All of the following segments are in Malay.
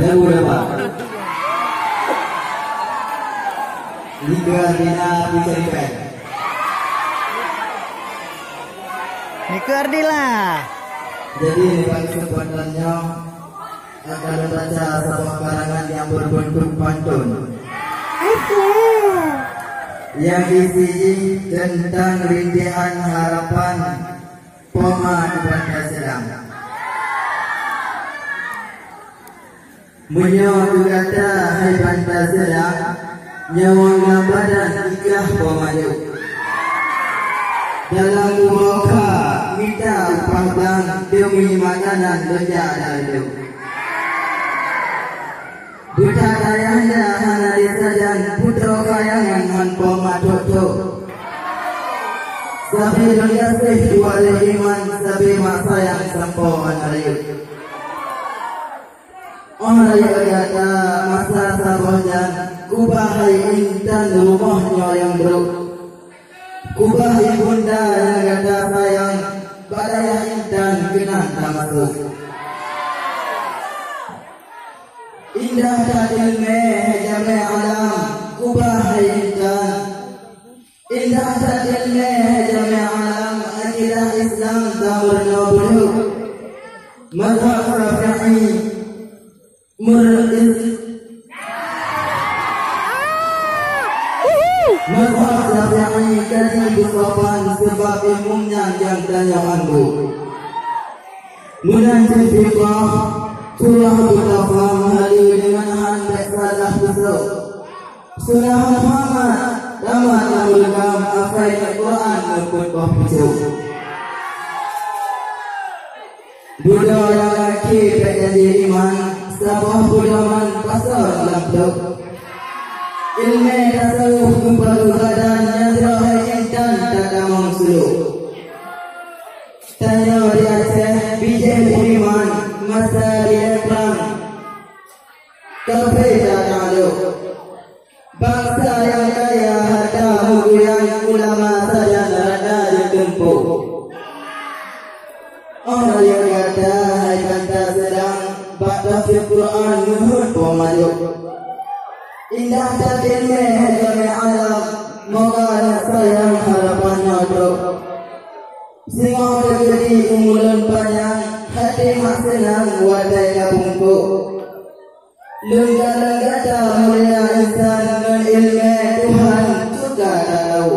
Lagu dapat. Liga Ardina Bicarikan. Niko Ardila. Jadi bagi kesempatannya akan membaca sebuah karangan yang berbentuk pantun. Yang isinya tentang rintihan harapan Poma di Pancasila. Menyawa kata hai Pancasila, nyawa badan ikah pemaju. Dalam muka minta upah bang demi makanan beja lalu. Buta dayanya hana disajan putra kayangan han Poma toto. Sabi mengasih wali iman sabi masa yang sampo anarayu. Orang yang kata masa sabajan kubahai intan rumahnya yang beruk. Kubahai bunda yang kata sayang badaya intan kena tak masuk. Indah tadil meh jame alam kubahai intan. Indah tadil meh jame alam akidah Islam tak bernobel. Mazhab Syafi'i Mazhab Syafi'i kaji bersopan sebab ilmunya yang tanyaanku. Munajat fiqah surah Al-Baqarah mengalir dengan handai salah besar. Surah Muhammad damat al-Qam akai Al-Quran berkutbah pucuk. Budaya laki jadi iman sabah budaman pasal laptop. Ilmu tasawuf kembali badan yang terakhir intan tak damang suluk. Tanya di Aceh bijak beriman masa dia perang. Kerbeda lalu bangsa yang kaya harta muguyang ulama saja rada ditempuh. Orang yang kata hai Pancasila baca Al-Quran menurut pemajuk. Indah tadil meh jame alam moga anak sayang harapannya bro. Singa negeri umulan panjang hati mak senang wadai kabungku. Lengga-lengga tak mulia insan dengan ilmu Tuhan juga tahu.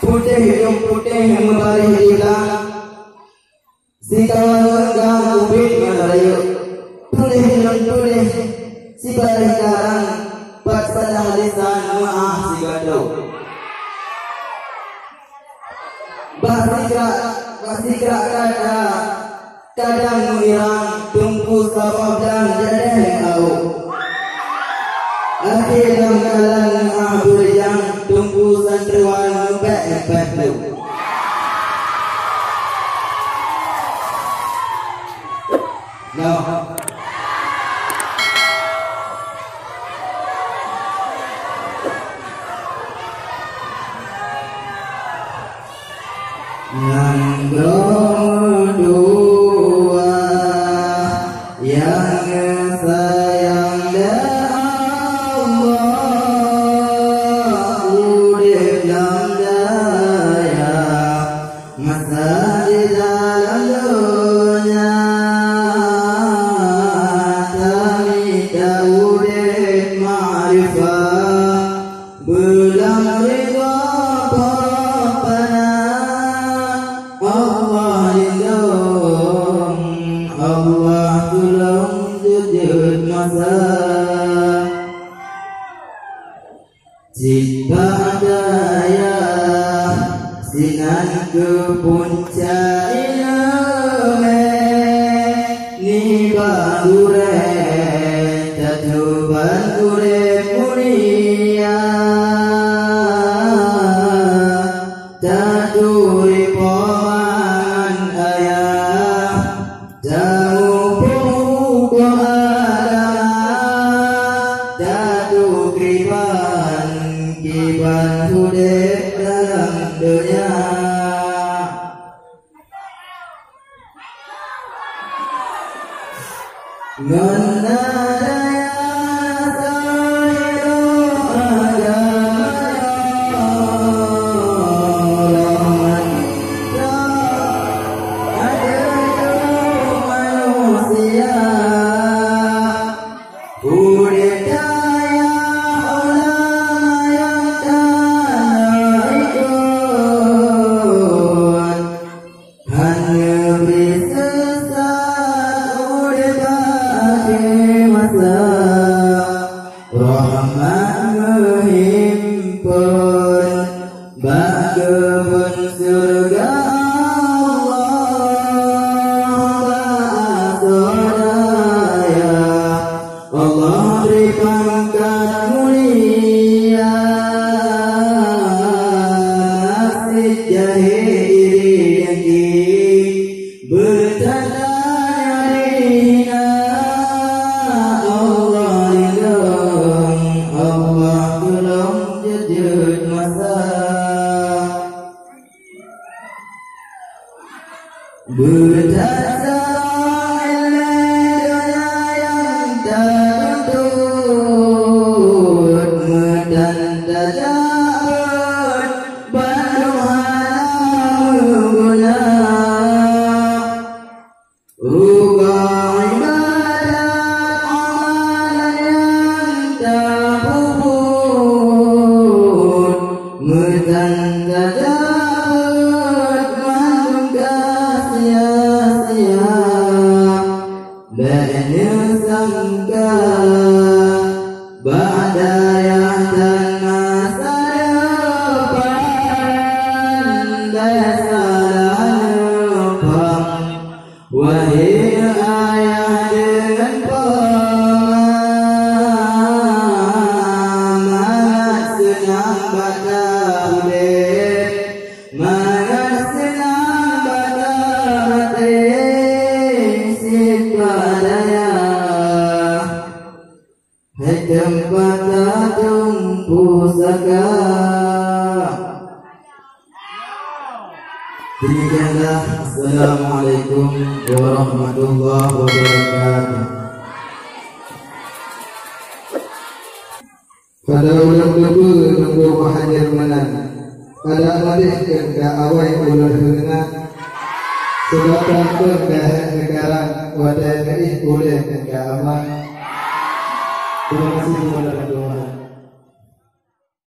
Putih hidup putih membari hilang. Si kawan enggang ubit merayu. Tulih hilang tulih si bari karang bat salah lisan maaf si gaduh. Basikrak kata kadang mengirang tunggu sabab dan jadeh au. Akhir dalam kalang berjang tunggu santriwan empek-empek tu. No. Nanggung dua yang sayang Allah urip dalam daya masa di dalam dunia tamida urip ma'rifah belang ridha Allah tolong jujur masa jika daya sinan ke puncak ilmu ni bahure tajuban urip mulia taduri paman ayah jauh buku agama jatuh kiban hudip dalam dunia. Demikianlah, Assalamualaikum warahmatullahi wabarakatuh. Pada ulang lebu nunggu hadir menang. Pada ladih ke awai ulang hengat. Sebabkan ke negara wadah ke boleh ke aman. Terima kasih kepada Tuhan.